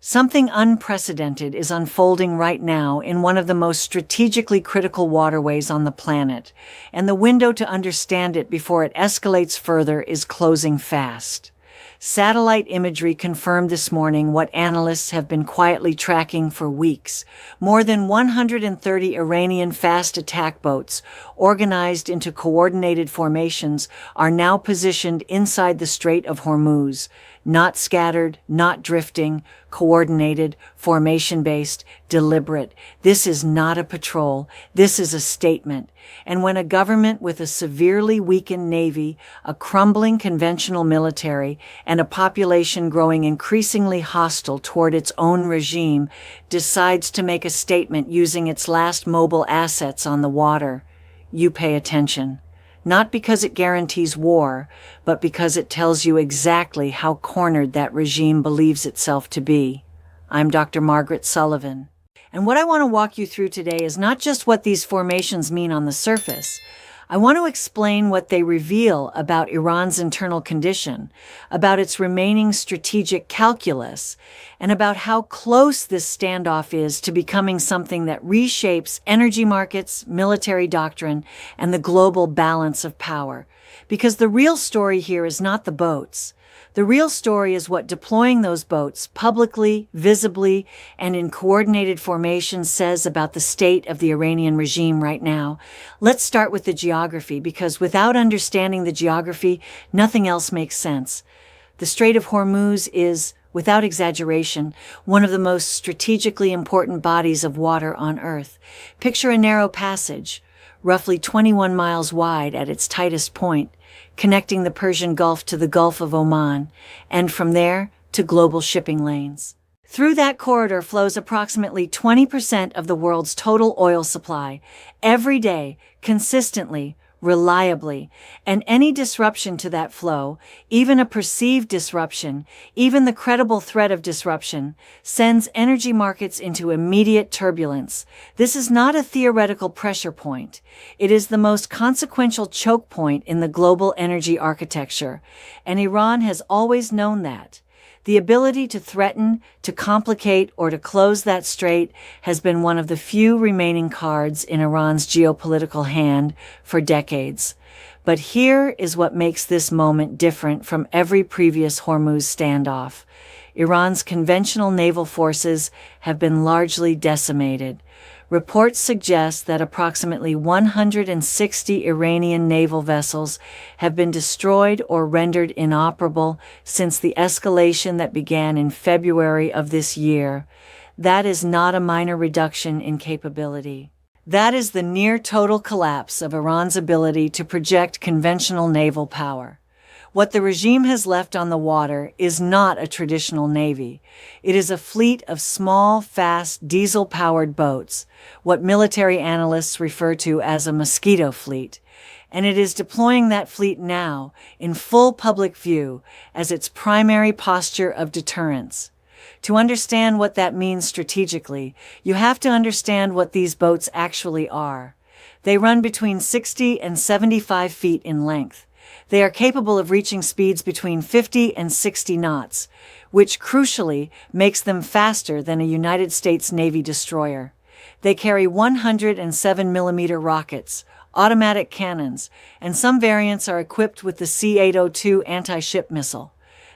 Something unprecedented is unfolding right now in one of the most strategically critical waterways on the planet, and the window to understand it before it escalates further is closing fast. Satellite imagery confirmed this morning what analysts have been quietly tracking for weeks. More than 130 Iranian fast attack boats, organized into coordinated formations, are now positioned inside the Strait of Hormuz. Not scattered, not drifting, coordinated, formation-based, deliberate. This is not a patrol. This is a statement. And when a government with a severely weakened navy, a crumbling conventional military, and a population growing increasingly hostile toward its own regime decides to make a statement using its last mobile assets on the water, you pay attention. Not because it guarantees war, but because it tells you exactly how cornered that regime believes itself to be. I'm Dr. Margaret Sullivan. And what I want to walk you through today is not just what these formations mean on the surface. I want to explain what they reveal about Iran's internal condition, about its remaining strategic calculus, and about how close this standoff is to becoming something that reshapes energy markets, military doctrine, and the global balance of power. Because the real story here is not the boats. The real story is what deploying those boats publicly, visibly, and in coordinated formation says about the state of the Iranian regime right now. Let's start with the geography, because without understanding the geography, nothing else makes sense. The Strait of Hormuz is, without exaggeration, one of the most strategically important bodies of water on Earth. Picture a narrow passage, roughly 21 miles wide at its tightest point, connecting the Persian Gulf to the Gulf of Oman, and from there to global shipping lanes. Through that corridor flows approximately 20% of the world's total oil supply, every day, consistently, reliably, and any disruption to that flow, even a perceived disruption, even the credible threat of disruption, sends energy markets into immediate turbulence. This is not a theoretical pressure point. It is the most consequential choke point in the global energy architecture, and Iran has always known that. The ability to threaten, to complicate, or to close that strait has been one of the few remaining cards in Iran's geopolitical hand for decades. But here is what makes this moment different from every previous Hormuz standoff. Iran's conventional naval forces have been largely decimated. Reports suggest that approximately 160 Iranian naval vessels have been destroyed or rendered inoperable since the escalation that began in February of this year. That is not a minor reduction in capability. That is the near-total collapse of Iran's ability to project conventional naval power. What the regime has left on the water is not a traditional navy. It is a fleet of small, fast, diesel-powered boats, what military analysts refer to as a mosquito fleet. And it is deploying that fleet now, in full public view, as its primary posture of deterrence. To understand what that means strategically, you have to understand what these boats actually are. They run between 60 and 75 feet in length. They are capable of reaching speeds between 50 and 60 knots, which crucially makes them faster than a United States Navy destroyer. They carry 107mm rockets, automatic cannons, and some variants are equipped with the C-802 anti-ship missile.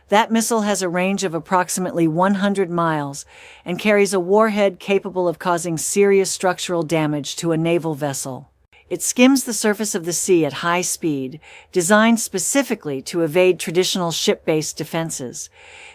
That missile has a range of approximately 100 miles and carries a warhead capable of causing serious structural damage to a naval vessel. It skims the surface of the sea at high speed, designed specifically to evade traditional ship-based defenses.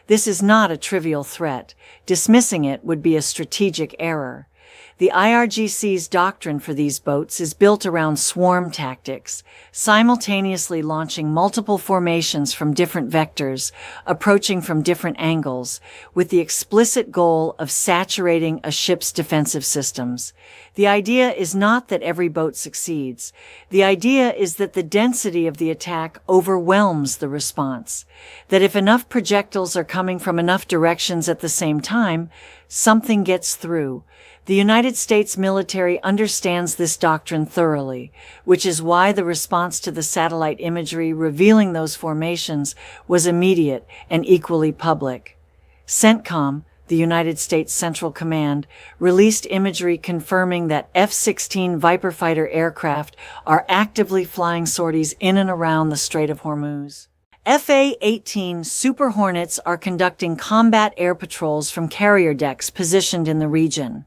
This is not a trivial threat. Dismissing it would be a strategic error. The IRGC's doctrine for these boats is built around swarm tactics, simultaneously launching multiple formations from different vectors, approaching from different angles, with the explicit goal of saturating a ship's defensive systems. The idea is not that every boat succeeds. The idea is that the density of the attack overwhelms the response. That if enough projectiles are coming from enough directions at the same time, something gets through. The United States military understands this doctrine thoroughly, which is why the response to the satellite imagery revealing those formations was immediate and equally public. CENTCOM, the United States Central Command, released imagery confirming that F-16 Viper fighter aircraft are actively flying sorties in and around the Strait of Hormuz. FA-18 Super Hornets are conducting combat air patrols from carrier decks positioned in the region.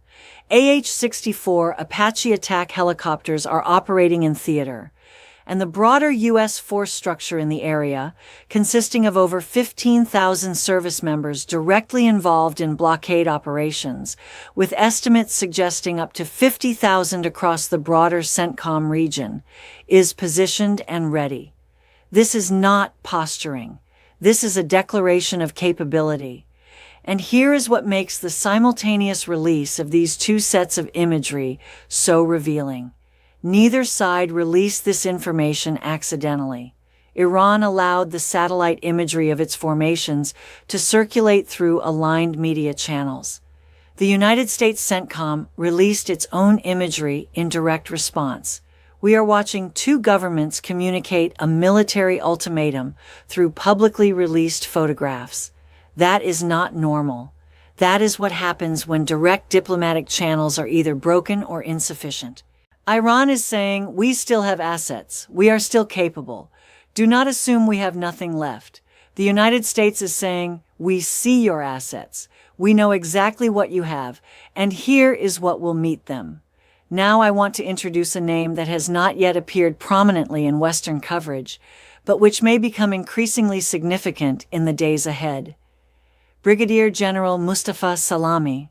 AH-64 Apache attack helicopters are operating in theater, and the broader U.S. force structure in the area, consisting of over 15,000 service members directly involved in blockade operations, with estimates suggesting up to 50,000 across the broader CENTCOM region, is positioned and ready. This is not posturing. This is a declaration of capability. And here is what makes the simultaneous release of these two sets of imagery so revealing. Neither side released this information accidentally. Iran allowed the satellite imagery of its formations to circulate through aligned media channels. The United States CENTCOM released its own imagery in direct response. We are watching two governments communicate a military ultimatum through publicly released photographs. That is not normal. That is what happens when direct diplomatic channels are either broken or insufficient. Iran is saying, we still have assets. We are still capable. Do not assume we have nothing left. The United States is saying, we see your assets. We know exactly what you have, and here is what will meet them. Now I want to introduce a name that has not yet appeared prominently in Western coverage, but which may become increasingly significant in the days ahead. Brigadier General Mustafa Salami.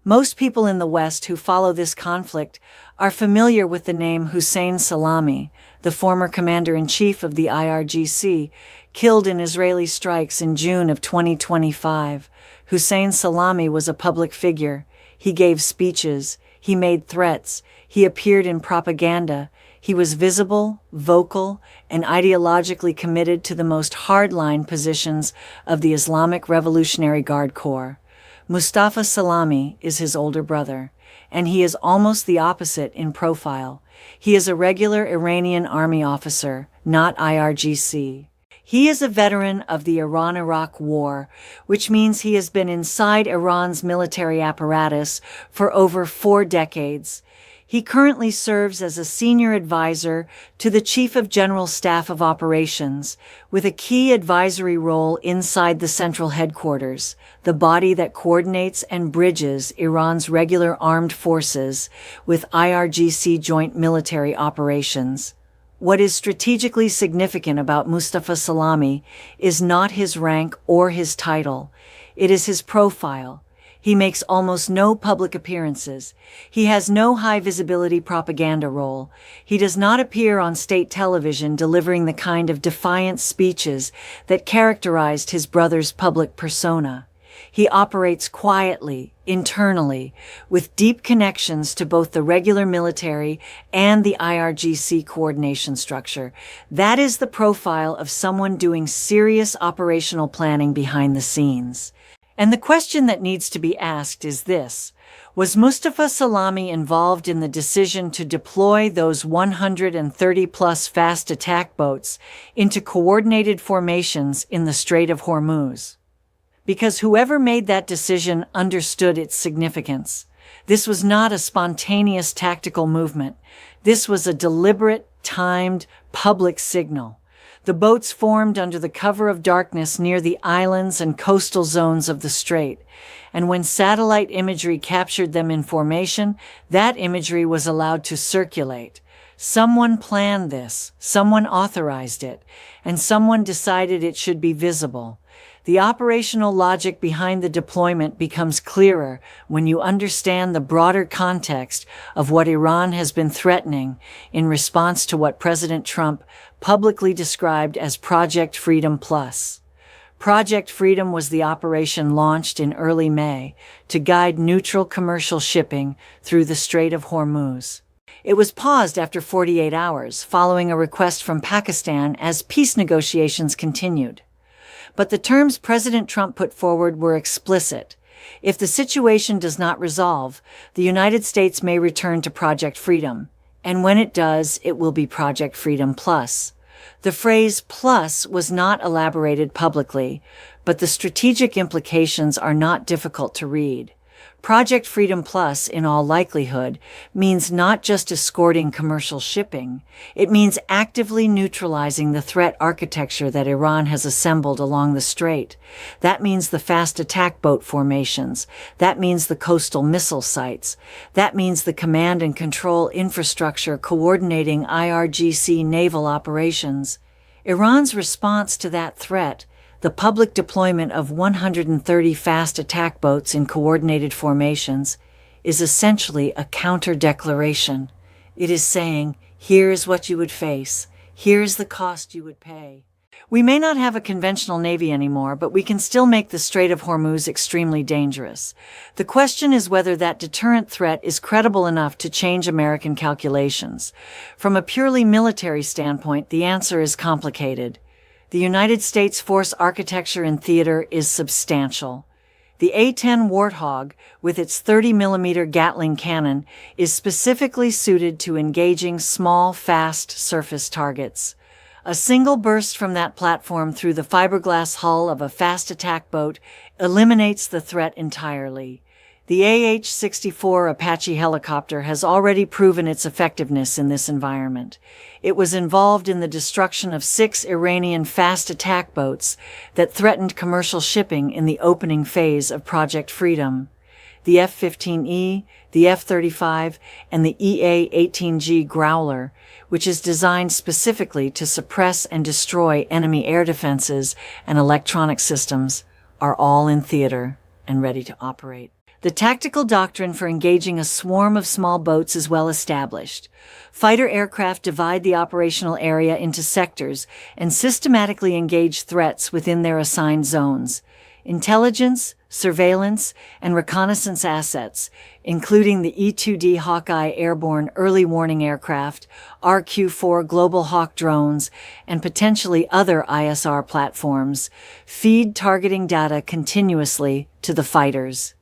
Most people in the West who follow this conflict are familiar with the name Hussein Salami, the former commander-in-chief of the IRGC, killed in Israeli strikes in June of 2025. Hussein Salami was a public figure. He gave speeches. He made threats. He appeared in propaganda. He was visible, vocal, and ideologically committed to the most hardline positions of the Islamic Revolutionary Guard Corps. Mustafa Salami is his older brother, and he is almost the opposite in profile. He is a regular Iranian army officer, not IRGC. He is a veteran of the Iran-Iraq War, which means he has been inside Iran's military apparatus for over 4 decades. He currently serves as a senior advisor to the Chief of General Staff of Operations, with a key advisory role inside the central headquarters, the body that coordinates and bridges Iran's regular armed forces with IRGC joint military operations. What is strategically significant about Mustafa Salami is not his rank or his title. It is his profile. He makes almost no public appearances. He has no high-visibility propaganda role. He does not appear on state television delivering the kind of defiant speeches that characterized his brother's public persona. He operates quietly, internally, with deep connections to both the regular military and the IRGC coordination structure. That is the profile of someone doing serious operational planning behind the scenes. And the question that needs to be asked is this: was Mustafa Salami involved in the decision to deploy those 130-plus fast attack boats into coordinated formations in the Strait of Hormuz? Because whoever made that decision understood its significance. This was not a spontaneous tactical movement. This was a deliberate, timed, public signal. The boats formed under the cover of darkness near the islands and coastal zones of the strait, and when satellite imagery captured them in formation, that imagery was allowed to circulate. Someone planned this, someone authorized it, and someone decided it should be visible. The operational logic behind the deployment becomes clearer when you understand the broader context of what Iran has been threatening in response to what President Trump publicly described as Project Freedom Plus. Project Freedom was the operation launched in early May to guide neutral commercial shipping through the Strait of Hormuz. It was paused after 48 hours following a request from Pakistan as peace negotiations continued. But the terms President Trump put forward were explicit. If the situation does not resolve, the United States may return to Project Freedom, and when it does, it will be Project Freedom Plus. The phrase plus was not elaborated publicly, but the strategic implications are not difficult to read. Project Freedom Plus, in all likelihood, means not just escorting commercial shipping. It means actively neutralizing the threat architecture that Iran has assembled along the strait. That means the fast attack boat formations. That means the coastal missile sites. That means the command and control infrastructure coordinating IRGC naval operations. Iran's response to that threat, the public deployment of 130 fast attack boats in coordinated formations, is essentially a counter-declaration. It is saying, here's what you would face, here's the cost you would pay. We may not have a conventional navy anymore, but we can still make the Strait of Hormuz extremely dangerous. The question is whether that deterrent threat is credible enough to change American calculations. From a purely military standpoint, the answer is complicated. The United States force architecture and theater is substantial. The A-10 Warthog, with its 30mm Gatling cannon, is specifically suited to engaging small, fast surface targets. A single burst from that platform through the fiberglass hull of a fast attack boat eliminates the threat entirely. The AH-64 Apache helicopter has already proven its effectiveness in this environment. It was involved in the destruction of 6 Iranian fast attack boats that threatened commercial shipping in the opening phase of Project Freedom. The F-15E, the F-35, and the EA-18G Growler, which is designed specifically to suppress and destroy enemy air defenses and electronic systems, are all in theater and ready to operate. The tactical doctrine for engaging a swarm of small boats is well established. Fighter aircraft divide the operational area into sectors and systematically engage threats within their assigned zones. Intelligence, surveillance, and reconnaissance assets, including the E-2D Hawkeye airborne early warning aircraft, RQ-4 Global Hawk drones, and potentially other ISR platforms, feed targeting data continuously to the fighters.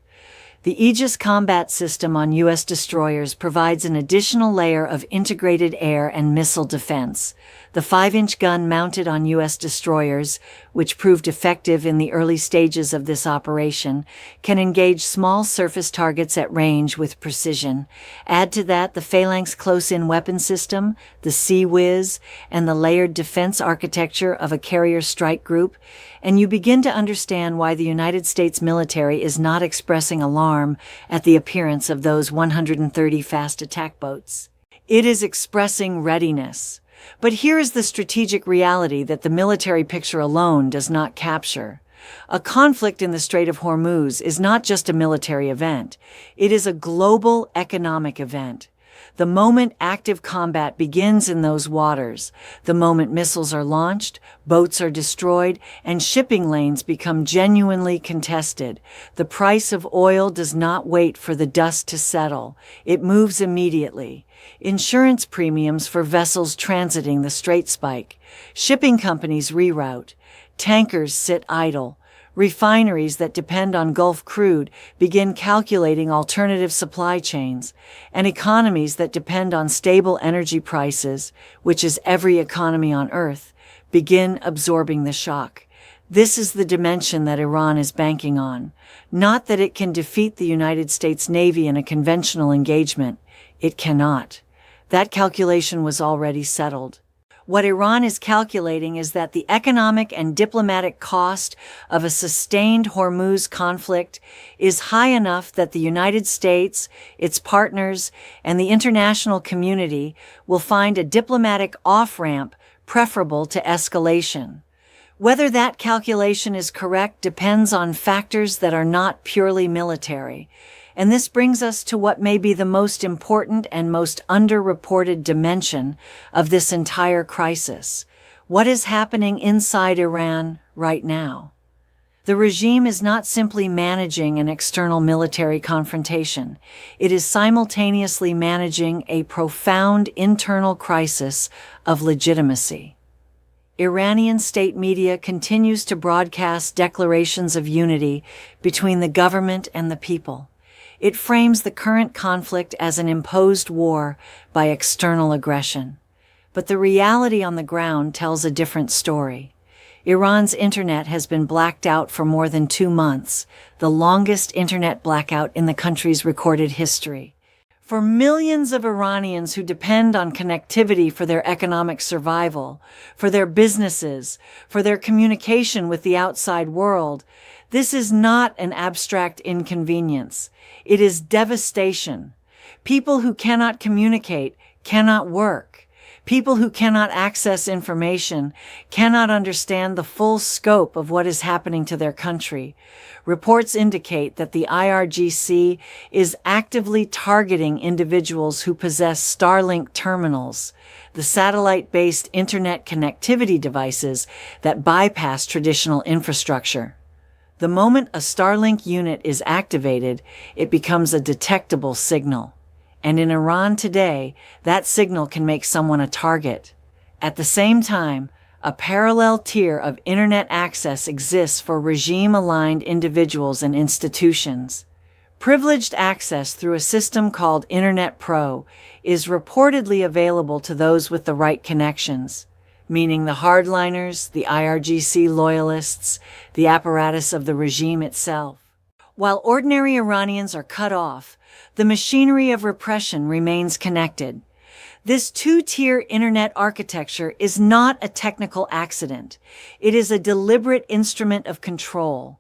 The Aegis combat system on U.S. destroyers provides an additional layer of integrated air and missile defense. The 5-inch gun mounted on U.S. destroyers, which proved effective in the early stages of this operation, can engage small surface targets at range with precision. Add to that the Phalanx close-in weapon system, the Sea-Whiz, and the layered defense architecture of a carrier strike group, and you begin to understand why the United States military is not expressing alarm at the appearance of those 130 fast attack boats. It is expressing readiness. But here is the strategic reality that the military picture alone does not capture. A conflict in the Strait of Hormuz is not just a military event. It is a global economic event. The moment active combat begins in those waters, the moment missiles are launched, boats are destroyed, and shipping lanes become genuinely contested, the price of oil does not wait for the dust to settle. It moves immediately. Insurance premiums for vessels transiting the strait spike. Shipping companies reroute. Tankers sit idle. Refineries that depend on Gulf crude begin calculating alternative supply chains, and economies that depend on stable energy prices, which is every economy on Earth, begin absorbing the shock. This is the dimension that Iran is banking on. Not that it can defeat the United States Navy in a conventional engagement. It cannot. That calculation was already settled. What Iran is calculating is that the economic and diplomatic cost of a sustained Hormuz conflict is high enough that the United States, its partners, and the international community will find a diplomatic off-ramp preferable to escalation. Whether that calculation is correct depends on factors that are not purely military. And this brings us to what may be the most important and most underreported dimension of this entire crisis. What is happening inside Iran right now? The regime is not simply managing an external military confrontation. It is simultaneously managing a profound internal crisis of legitimacy. Iranian state media continues to broadcast declarations of unity between the government and the people. It frames the current conflict as an imposed war by external aggression. But the reality on the ground tells a different story. Iran's internet has been blacked out for more than 2 months, the longest internet blackout in the country's recorded history. For millions of Iranians who depend on connectivity for their economic survival, for their businesses, for their communication with the outside world, this is not an abstract inconvenience. It is devastation. People who cannot communicate cannot work. People who cannot access information cannot understand the full scope of what is happening to their country. Reports indicate that the IRGC is actively targeting individuals who possess Starlink terminals, the satellite-based internet connectivity devices that bypass traditional infrastructure. The moment a Starlink unit is activated, it becomes a detectable signal. And in Iran today, that signal can make someone a target. At the same time, a parallel tier of internet access exists for regime-aligned individuals and institutions. Privileged access through a system called Internet Pro is reportedly available to those with the right connections, meaning the hardliners, the IRGC loyalists, the apparatus of the regime itself. While ordinary Iranians are cut off, the machinery of repression remains connected. This two-tier internet architecture is not a technical accident. It is a deliberate instrument of control.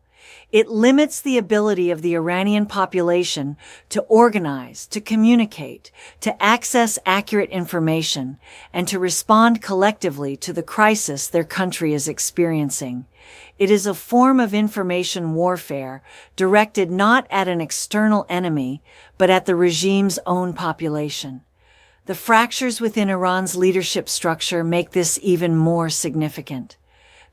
It limits the ability of the Iranian population to organize, to communicate, to access accurate information, and to respond collectively to the crisis their country is experiencing. It is a form of information warfare directed not at an external enemy, but at the regime's own population. The fractures within Iran's leadership structure make this even more significant.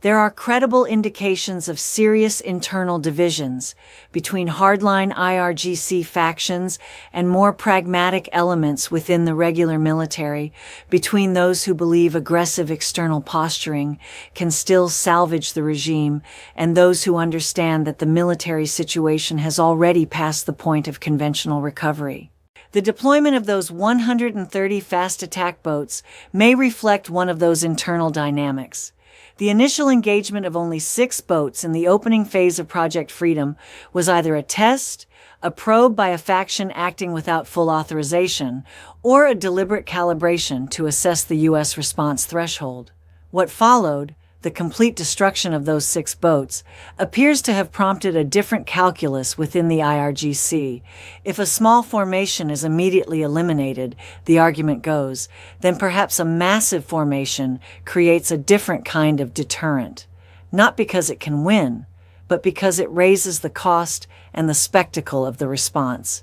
There are credible indications of serious internal divisions between hardline IRGC factions and more pragmatic elements within the regular military, between those who believe aggressive external posturing can still salvage the regime and those who understand that the military situation has already passed the point of conventional recovery. The deployment of those 130 fast attack boats may reflect one of those internal dynamics. The initial engagement of only 6 boats in the opening phase of Project Freedom was either a test, a probe by a faction acting without full authorization, or a deliberate calibration to assess the U.S. response threshold. What followed, the complete destruction of those 6 boats, appears to have prompted a different calculus within the IRGC. If a small formation is immediately eliminated, the argument goes, then perhaps a massive formation creates a different kind of deterrent. Not because it can win, but because it raises the cost and the spectacle of the response.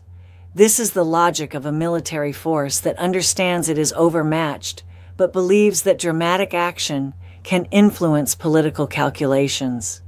This is the logic of a military force that understands it is overmatched, but believes that dramatic action can influence political calculations.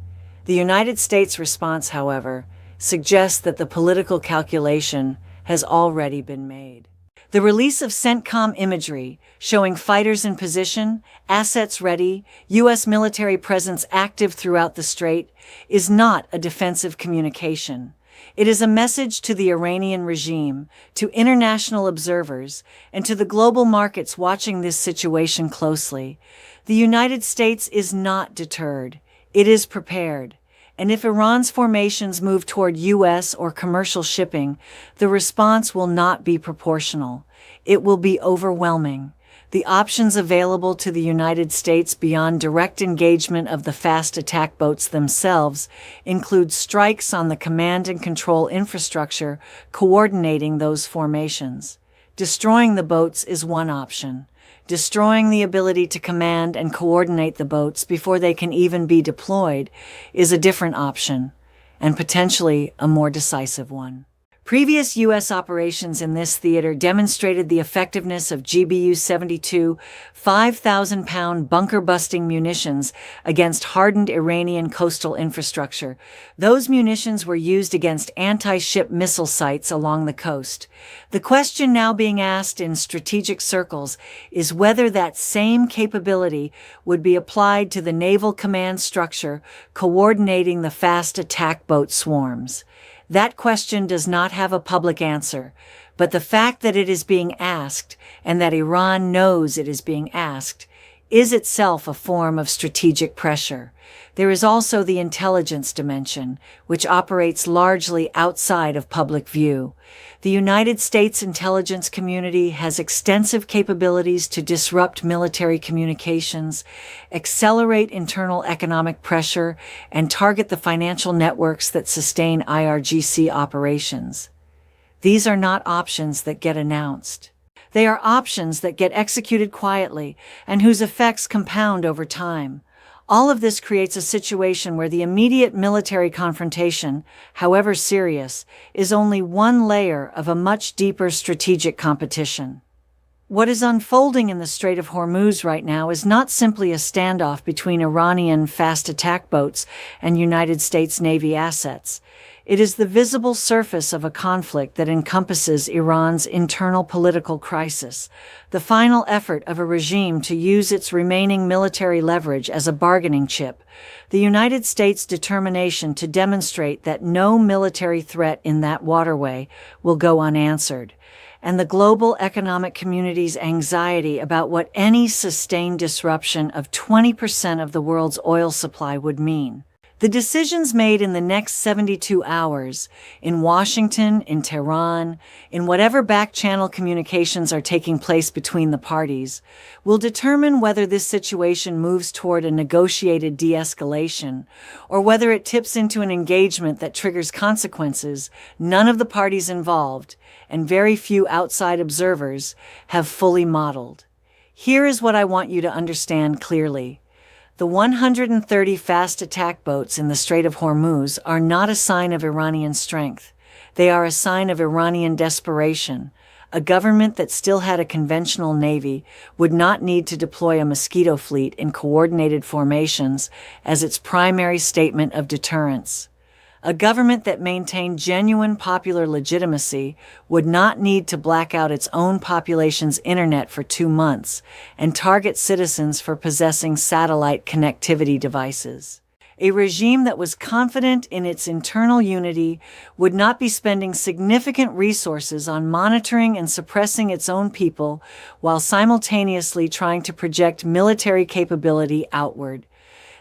The United States response, however, suggests that the political calculation has already been made. The release of CENTCOM imagery, showing fighters in position, assets ready, U.S. military presence active throughout the strait, is not a defensive communication. It is a message to the Iranian regime, to international observers, and to the global markets watching this situation closely. The United States is not deterred. It is prepared. And if Iran's formations move toward U.S. or commercial shipping, the response will not be proportional. It will be overwhelming. The options available to the United States beyond direct engagement of the fast attack boats themselves include strikes on the command and control infrastructure coordinating those formations. Destroying the boats is one option. Destroying the ability to command and coordinate the boats before they can even be deployed is a different option, and potentially a more decisive one. Previous U.S. operations in this theater demonstrated the effectiveness of GBU-72 5,000-pound bunker-busting munitions against hardened Iranian coastal infrastructure. Those munitions were used against anti-ship missile sites along the coast. The question now being asked in strategic circles is whether that same capability would be applied to the naval command structure coordinating the fast attack boat swarms. That question does not have a public answer, but the fact that it is being asked, and that Iran knows it is being asked, is itself a form of strategic pressure. There is also the intelligence dimension, which operates largely outside of public view. The United States intelligence community has extensive capabilities to disrupt military communications, accelerate internal economic pressure, and target the financial networks that sustain IRGC operations. These are not options that get announced. They are options that get executed quietly and whose effects compound over time. All of this creates a situation where the immediate military confrontation, however serious, is only one layer of a much deeper strategic competition. What is unfolding in the Strait of Hormuz right now is not simply a standoff between Iranian fast attack boats and United States Navy assets. It is the visible surface of a conflict that encompasses Iran's internal political crisis, the final effort of a regime to use its remaining military leverage as a bargaining chip, the United States' determination to demonstrate that no military threat in that waterway will go unanswered, and the global economic community's anxiety about what any sustained disruption of 20% of the world's oil supply would mean. The decisions made in the next 72 hours, in Washington, in Tehran, in whatever back-channel communications are taking place between the parties, will determine whether this situation moves toward a negotiated de-escalation, or whether it tips into an engagement that triggers consequences none of the parties involved, and very few outside observers, have fully modeled. Here is what I want you to understand clearly. The 130 fast attack boats in the Strait of Hormuz are not a sign of Iranian strength. They are a sign of Iranian desperation. A government that still had a conventional navy would not need to deploy a mosquito fleet in coordinated formations as its primary statement of deterrence. A government that maintained genuine popular legitimacy would not need to black out its own population's internet for 2 months and target citizens for possessing satellite connectivity devices. A regime that was confident in its internal unity would not be spending significant resources on monitoring and suppressing its own people while simultaneously trying to project military capability outward.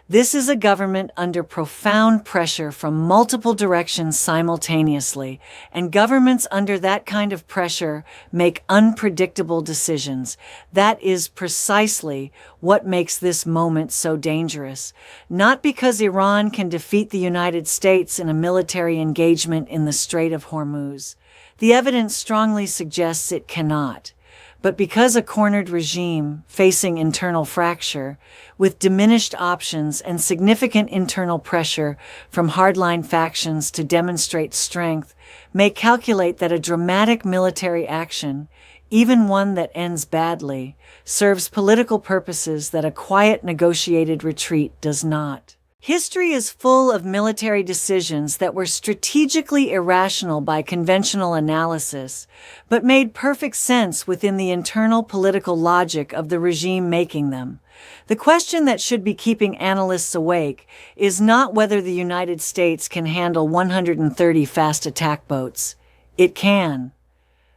This is a government under profound pressure from multiple directions simultaneously, and governments under that kind of pressure make unpredictable decisions. That is precisely what makes this moment so dangerous. Not because Iran can defeat the United States in a military engagement in the Strait of Hormuz. The evidence strongly suggests it cannot. But because a cornered regime facing internal fracture, with diminished options and significant internal pressure from hardline factions to demonstrate strength, may calculate that a dramatic military action, even one that ends badly, serves political purposes that a quiet negotiated retreat does not. History is full of military decisions that were strategically irrational by conventional analysis, but made perfect sense within the internal political logic of the regime making them. The question that should be keeping analysts awake is not whether the United States can handle 130 fast attack boats. It can.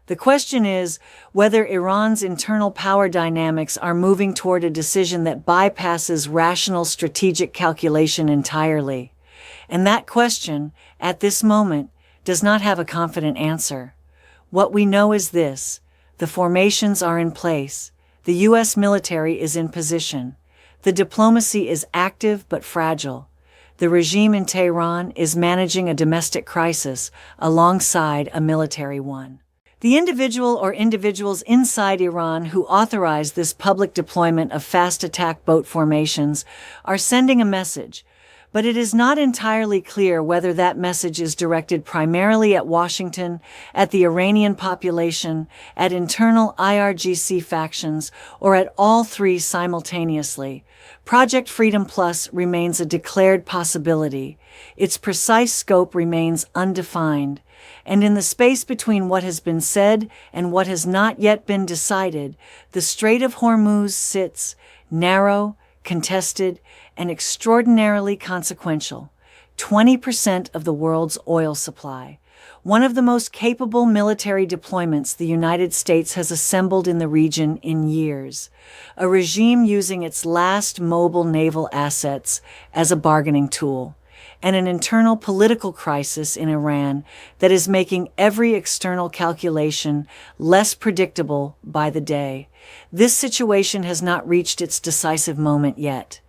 The question is whether Iran's internal power dynamics are moving toward a decision that bypasses rational strategic calculation entirely. And that question, at this moment, does not have a confident answer. What we know is this: the formations are in place. The U.S. military is in position. The diplomacy is active but fragile. The regime in Tehran is managing a domestic crisis alongside a military one. The individual or individuals inside Iran who authorize this public deployment of fast attack boat formations are sending a message, but it is not entirely clear whether that message is directed primarily at Washington, at the Iranian population, at internal IRGC factions, or at all three simultaneously. Project Freedom Plus remains a declared possibility. Its precise scope remains undefined. And in the space between what has been said and what has not yet been decided, the Strait of Hormuz sits, narrow, contested, and extraordinarily consequential. 20% of the world's oil supply. One of the most capable military deployments the United States has assembled in the region in years. A regime using its last mobile naval assets as a bargaining tool. And an internal political crisis in Iran that is making every external calculation less predictable by the day. This situation has not reached its decisive moment yet,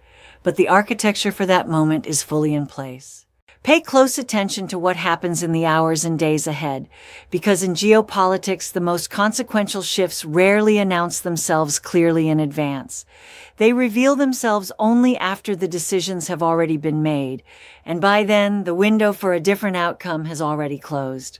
but the architecture for that moment is fully in place. Pay close attention to what happens in the hours and days ahead, because in geopolitics, the most consequential shifts rarely announce themselves clearly in advance. They reveal themselves only after the decisions have already been made, and by then, the window for a different outcome has already closed.